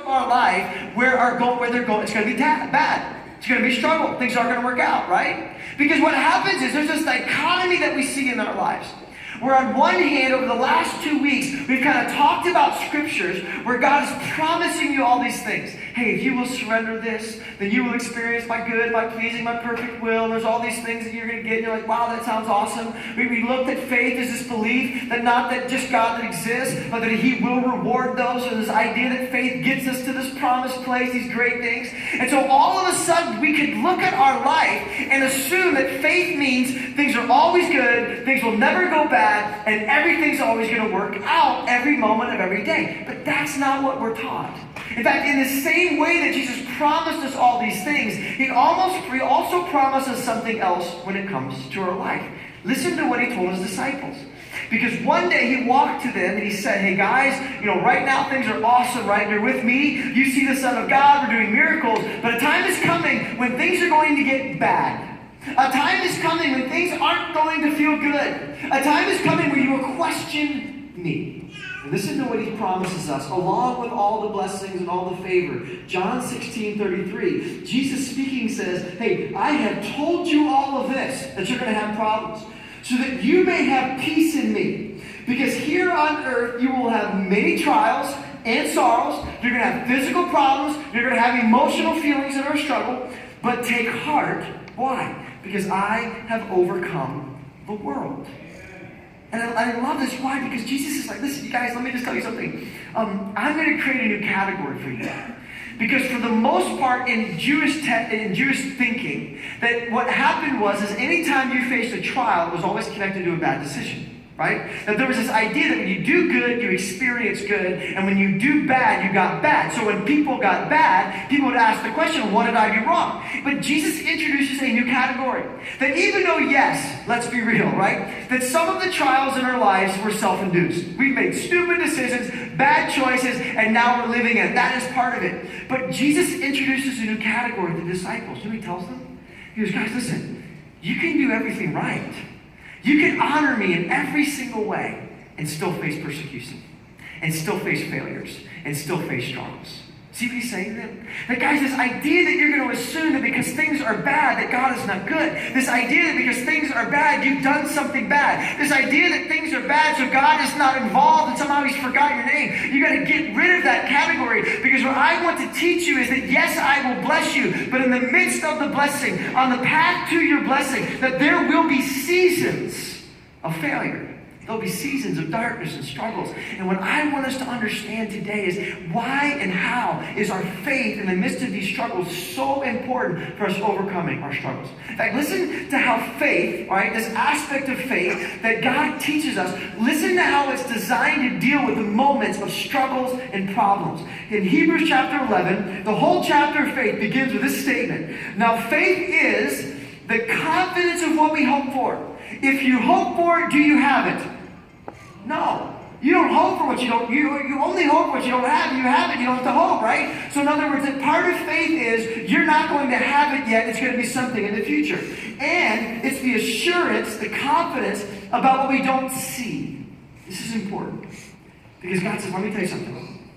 our life where they're going, it's going to be bad. It's going to be struggle. Things aren't going to work out, right? Because what happens is there's this dichotomy that we see in our lives. Where on one hand, over the last 2 weeks, we've kind of talked about scriptures where God is promising you all these things. Hey, if you will surrender this, then you will experience my good, my pleasing, my perfect will. And there's all these things that you're going to get. And you're like, wow, that sounds awesome. We looked at faith as this belief that not that just God that exists, but that He will reward those. So this idea that faith gets us to this promised place, these great things. And so all of a sudden, we could look at our life and assume that faith means things are always good, things will never go bad, and everything's always going to work out every moment of every day. But that's not what we're taught. In fact, in the same way that Jesus promised us all these things, He also promised us something else when it comes to our life. Listen to what He told His disciples. Because one day He walked to them and He said, hey guys, right now things are awesome, right? You're with me. You see the Son of God. We're doing miracles. But a time is coming when things are going to get bad. A time is coming when things aren't going to feel good. A time is coming when you will question me. And listen to what He promises us, along with all the blessings and all the favor. John 16:33. Jesus speaking says, hey, I have told you all of this, that you're going to have problems, so that you may have peace in me. Because here on earth you will have many trials and sorrows. You're going to have physical problems. You're going to have emotional feelings that are a struggle. But take heart. Why? Because I have overcome the world. And I love this. Why? Because Jesus is like, listen, you guys, let me just tell you something. I'm going to create a new category for you. Because for the most part in Jewish thinking, that what happened was anytime you faced a trial, it was always connected to a bad decision. Right? That there was this idea that when you do good, you experience good, and when you do bad, you got bad. So when people got bad, people would ask the question, what did I do wrong? But Jesus introduces a new category. That even though, yes, let's be real, right? That some of the trials in our lives were self-induced. We've made stupid decisions, bad choices, and now we're living it. That is part of it. But Jesus introduces a new category to the disciples. You know what He tells them? He goes, guys, listen, you can do everything right. You can honor me in every single way and still face persecution, and still face failures, and still face struggles. See what He's saying then? That guys, this idea that you're going to assume that because things are bad, that God is not good. This idea that because things are bad, you've done something bad. This idea that things are bad, so God is not involved and somehow He's forgot your name. You got to get rid of that category, because what I want to teach you is that yes, I will bless you, but in the midst of the blessing, on the path to your blessing, that there will be seasons of failure. There'll be seasons of darkness and struggles. And what I want us to understand today is why and how is our faith in the midst of these struggles so important for us overcoming our struggles. In fact, listen to how faith, right, this aspect of faith that God teaches us, listen to how it's designed to deal with the moments of struggles and problems. In Hebrews chapter 11, the whole chapter of faith begins with this statement. Now, faith is the confidence of what we hope for. If you hope for it, do you have it? No. You don't hope for what you don't, you only hope for what you don't have. You have it, you don't have to hope, right? So in other words, that part of faith is you're not going to have it yet, it's going to be something in the future. And it's the assurance, the confidence about what we don't see. This is important. Because God says, let me tell you something.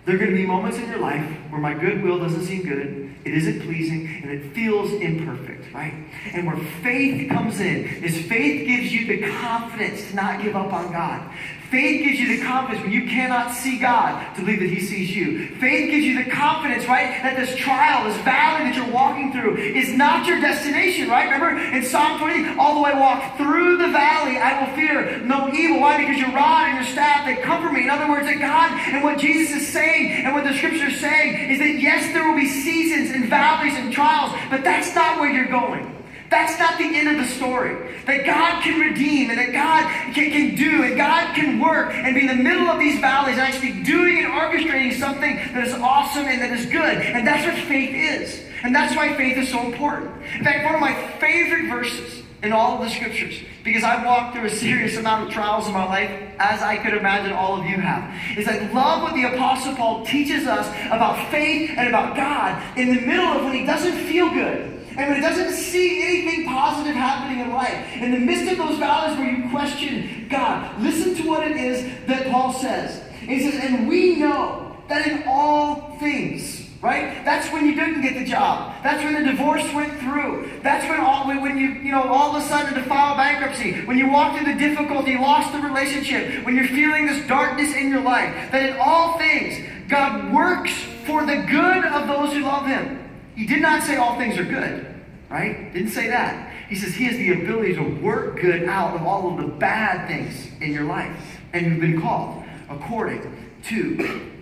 There are going to be moments in your life where my goodwill doesn't seem good, it isn't pleasing, and it feels imperfect, right? And where faith comes in is faith gives you the confidence to not give up on God. Faith gives you the confidence when you cannot see God to believe that He sees you. Faith gives you the confidence, right, that this trial, this valley that you're walking through is not your destination, right? Remember in Psalm 20, although I walk through the valley, I will fear no evil. Why? Because your rod and your staff, they comfort me. In other words, that God and what Jesus is saying and what the Scripture is saying is that yes, there will be seasons and valleys and trials, but that's not where you're going. That's not the end of the story. That God can redeem and that God can do and God can work and be in the middle of these valleys and actually doing and orchestrating something that is awesome and that is good. And that's what faith is. And that's why faith is so important. In fact, one of my favorite verses in all of the Scriptures, because I've walked through a serious amount of trials in my life, as I could imagine all of you have, is I love what the Apostle Paul teaches us about faith and about God in the middle of when he doesn't feel good. And when it doesn't see anything positive happening in life, in the midst of those valleys where you question God, listen to what it is that Paul says. He says, and we know that in all things, right? That's when you didn't get the job. That's when the divorce went through. That's when when you all of a sudden to file bankruptcy, when you walk through the difficulty, lost the relationship, when you're feeling this darkness in your life, that in all things, God works for the good of those who love him. He did not say all things are good, right? Didn't say that. He says he has the ability to work good out of all of the bad things in your life. And you've been called according to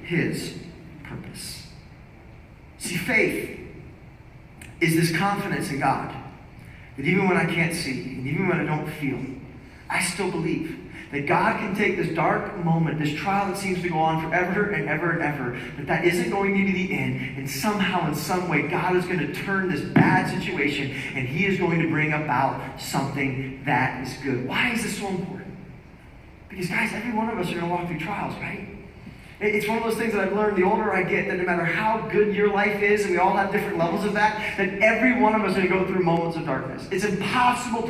his purpose. See, faith is this confidence in God that even when I can't see, and even when I don't feel, I still believe that God can take this dark moment, this trial that seems to go on forever and ever and ever, that isn't going to be the end, and somehow, in some way, God is going to turn this bad situation, and he is going to bring about something that is good. Why is this so important? Because, guys, every one of us are going to walk through trials, right? It's one of those things that I've learned the older I get, that no matter how good your life is, and we all have different levels of that every one of us are going to go through moments of darkness. It's impossible to